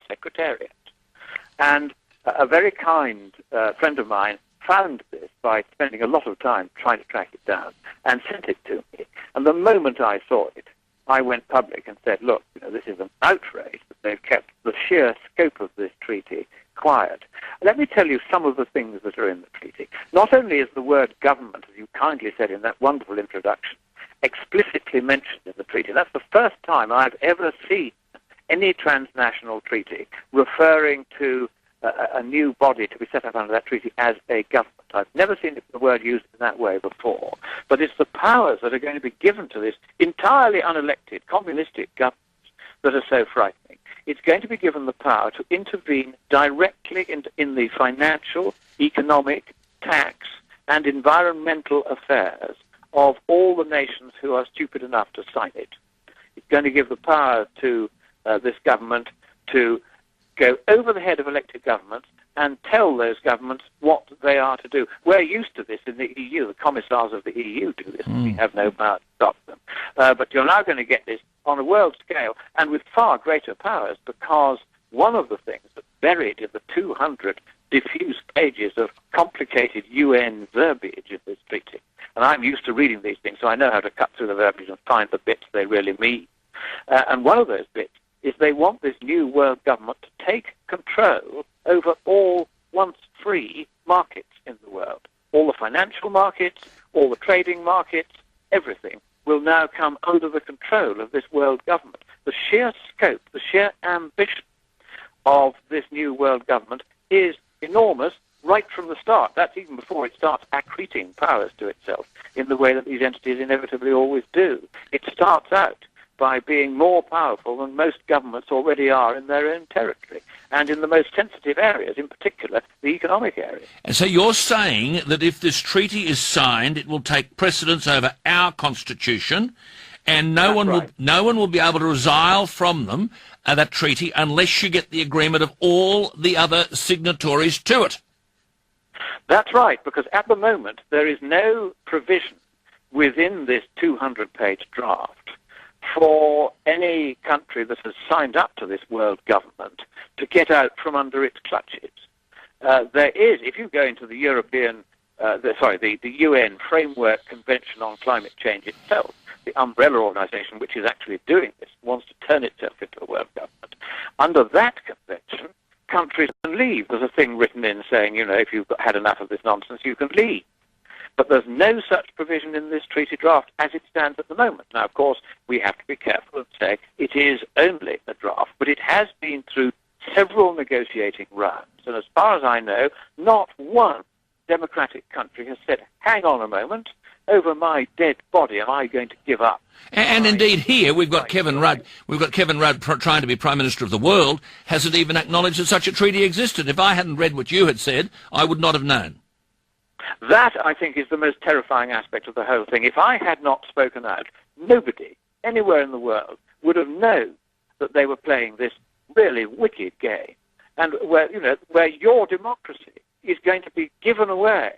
Secretariat. And a very kind friend of mine found this by spending a lot of time trying to track it down and sent it to me. And the moment I saw it, I went public and said, look, this is an outrage that they've kept the sheer scope of this treaty quiet. Let me tell you some of the things that are in the treaty. Not only is the word government, as you kindly said in that wonderful introduction, explicitly mentioned in the treaty. That's the first time I've ever seen any transnational treaty referring to a new body to be set up under that treaty as a government. I've never seen the word used in that way before. But it's the powers that are going to be given to this entirely unelected, communistic government that are so frightening. It's going to be given the power to intervene directly in the financial, economic, tax, and environmental affairs of all the nations who are stupid enough to sign it. It's going to give the power to this government to go over the head of elected governments and tell those governments what they are to do. We're used to this in the EU. The commissars of the EU do this. We have no power to stop them. But you're now going to get this on a world scale and with far greater powers, because one of the things that's buried in the 200 diffuse pages of complicated UN verbiage in this treaty, and I'm used to reading these things, so I know how to cut through the verbiage and find the bits they really mean. And one of those bits is they want this new world government to take control over all once free markets in the world. All the financial markets, all the trading markets, everything will now come under the control of this world government. The sheer scope, the sheer ambition of this new world government is enormous right from the start. That's even before it starts accreting powers to itself in the way that these entities inevitably always do. It starts out by being more powerful than most governments already are in their own territory, and in the most sensitive areas, in particular the economic areas. And so you're saying that if this treaty is signed, it will take precedence over our constitution, and no one will be able to resile from them, that treaty, unless you get the agreement of all the other signatories to it. That's right, because at the moment there is no provision within this 200-page draft for any country that has signed up to this world government to get out from under its clutches. There is, if you go into the the UN Framework Convention on Climate Change itself, the umbrella organization which is actually doing this, wants to turn itself into a world government. Under that convention, countries can leave. There's a thing written in saying, if you've had enough of this nonsense, you can leave. But there's no such provision in this treaty draft as it stands at the moment. Now, of course, we have to be careful and say it is only a draft, but it has been through several negotiating rounds. And as far as I know, not one democratic country has said, hang on a moment, over my dead body am I going to give up. And indeed here we've got Kevin Rudd. We've got Kevin Rudd trying to be Prime Minister of the world, hasn't even acknowledged that such a treaty existed. If I hadn't read what you had said, I would not have known. That, I think, is the most terrifying aspect of the whole thing. If I had not spoken out, nobody anywhere in the world would have known that they were playing this really wicked game, and where your democracy is going to be given away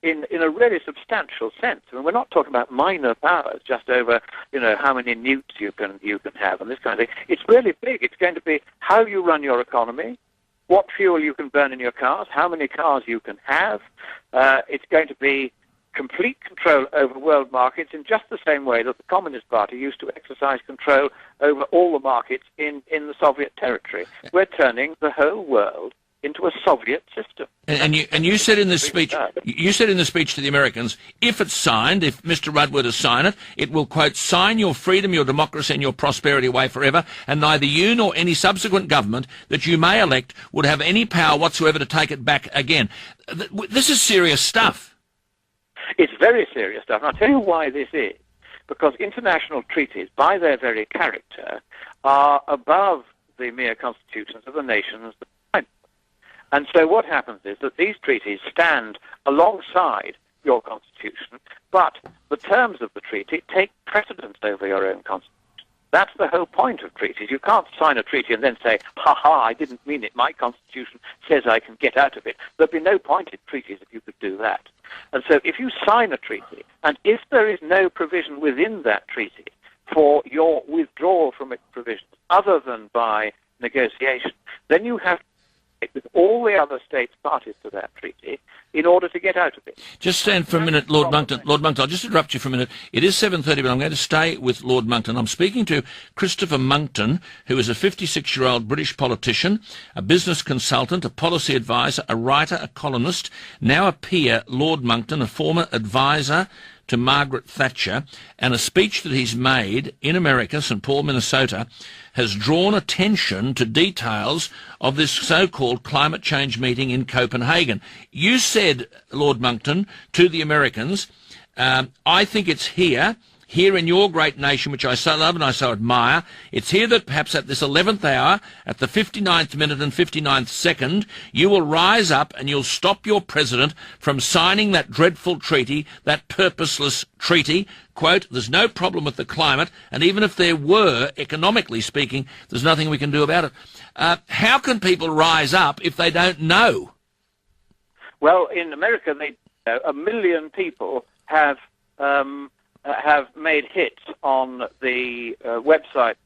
in a really substantial sense. I mean, we're not talking about minor powers just over, how many newts you can have and this kind of thing. It's really big. It's going to be how you run your economy, what fuel you can burn in your cars, how many cars you can have. It's going to be complete control over world markets in just the same way that the Communist Party used to exercise control over all the markets in the Soviet territory. We're turning the whole world into a Soviet system. And you said in this speech, to the Americans, if it's signed, if Mr. Rudd were to sign it, it will, quote, sign your freedom, your democracy and your prosperity away forever, and neither you nor any subsequent government that you may elect would have any power whatsoever to take it back again. This is serious stuff. It's very serious stuff. And I'll tell you why this is. Because international treaties, by their very character, are above the mere constitutions of the nations that sign them. And so what happens is that these treaties stand alongside your constitution, but the terms of the treaty take precedence over your own constitution. That's the whole point of treaties. You can't sign a treaty and then say, ha-ha, I didn't mean it. My constitution says I can get out of it. There'd be no point in treaties if you could do that. And so if you sign a treaty, and if there is no provision within that treaty for your withdrawal from its provisions other than by negotiation, then you have to negotiate with all the other states parties to that treaty in order to get out of it. Just stand for a minute, Lord Monckton. Lord Monckton, I'll just interrupt you for a minute. It is 7:30, but I'm going to stay with Lord Monckton. I'm speaking to Christopher Monckton, who is a 56-year-old British politician, a business consultant, a policy advisor, a writer, a columnist, now a peer. Lord Monckton, a former advisor to Margaret Thatcher, and a speech that he's made in America, St. Paul, Minnesota, has drawn attention to details of this so-called climate change meeting in Copenhagen. You said, Lord Monckton, to the Americans, I think it's here in your great nation, which I so love and I so admire, it's here that perhaps at this 11th hour, at the 59th minute and 59th second, you will rise up and you'll stop your president from signing that dreadful treaty, that purposeless treaty. Quote, there's no problem with the climate, and even if there were, economically speaking, there's nothing we can do about it. How can people rise up if they don't know? Well, in America, 1 million people have made hits on the website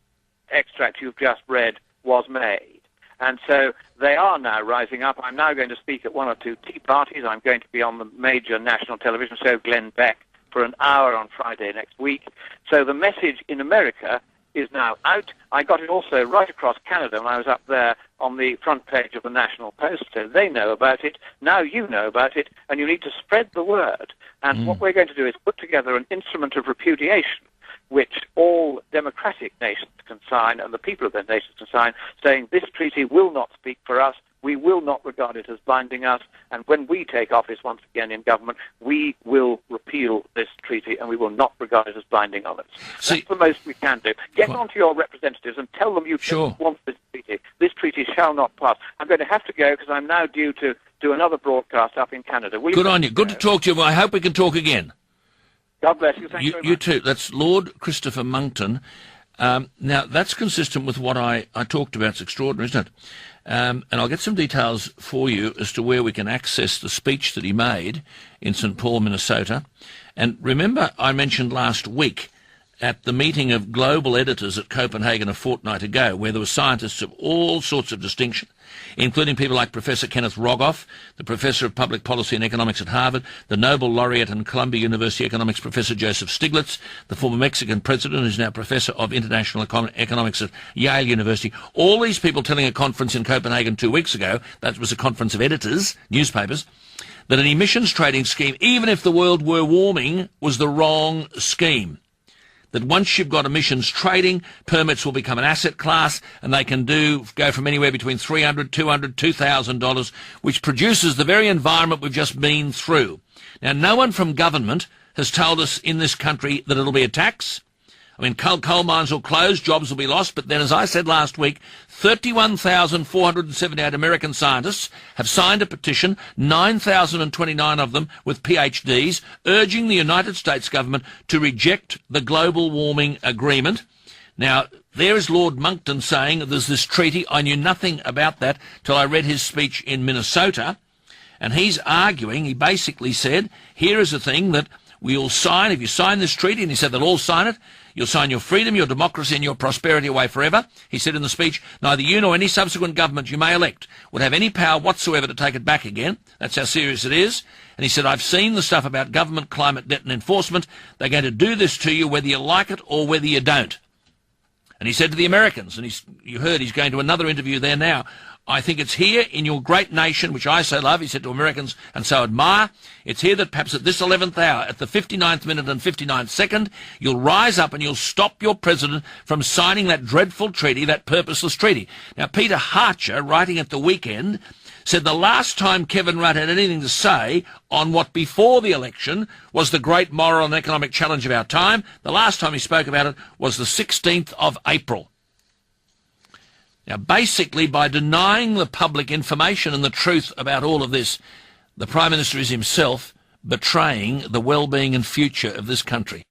extract you've just read was made. And so they are now rising up. I'm now going to speak at 1 or 2 tea parties. I'm going to be on the major national television show, Glenn Beck, for an hour on Friday next week. So the message in America is now out. I got it also right across Canada when I was up there on the front page of the National Post, so they know about it. Now you know about it, and you need to spread the word. And what we're going to do is put together an instrument of repudiation, which all democratic nations can sign, and the people of their nations can sign, saying this treaty will not speak for us, we will not regard it as binding us, and when we take office once again in government, we will repeal this treaty and we will not regard it as binding on us. That's the most we can do. Get on to your representatives and tell them you don't want this treaty. This treaty shall not pass. I'm going to have to go because I'm now due to do another broadcast up in Canada. Good on you. Good to talk to you. I hope we can talk again. God bless you. Thank you very much. You too. That's Lord Christopher Monckton. Now, that's consistent with what I talked about. It's extraordinary, isn't it? And I'll get some details for you as to where we can access the speech that he made in St. Paul, Minnesota. And remember, I mentioned last week at the meeting of global editors at Copenhagen a fortnight ago, where there were scientists of all sorts of distinction, including people like Professor Kenneth Rogoff, the Professor of Public Policy and Economics at Harvard, the Nobel Laureate and Columbia University Economics Professor Joseph Stiglitz, the former Mexican president who's now Professor of International Economics at Yale University. All these people telling a conference in Copenhagen 2 weeks ago, that was a conference of editors, newspapers, that an emissions trading scheme, even if the world were warming, was the wrong scheme. That once you've got emissions trading, permits will become an asset class, and they can go from anywhere between $300, $200, $2,000, which produces the very environment we've just been through. Now, no one from government has told us in this country that it'll be a tax. I mean, coal mines will close, jobs will be lost, but then, as I said last week, 31,478 American scientists have signed a petition, 9,029 of them with PhDs, urging the United States government to reject the global warming agreement. Now, there is Lord Monckton saying that there's this treaty. I knew nothing about that till I read his speech in Minnesota, and he's arguing, he basically said, here is the thing that we'll sign, if you sign this treaty, and he said they'll all sign it, you'll sign your freedom, your democracy, and your prosperity away forever. He said in the speech, neither you nor any subsequent government you may elect would have any power whatsoever to take it back again. That's how serious it is. And he said, I've seen the stuff about government, climate, debt, and enforcement. They're going to do this to you whether you like it or whether you don't. And he said to the Americans, and you heard he's going to another interview there now, I think it's here in your great nation, which I so love, he said to Americans, and so admire, it's here that perhaps at this 11th hour, at the 59th minute and 59th second, you'll rise up and you'll stop your president from signing that dreadful treaty, that purposeless treaty. Now, Peter Harcher, writing at the weekend, said the last time Kevin Rudd had anything to say on what before the election was the great moral and economic challenge of our time, the last time he spoke about it was the 16th of April. Now, basically, by denying the public information and the truth about all of this, the Prime Minister is himself betraying the well-being and future of this country.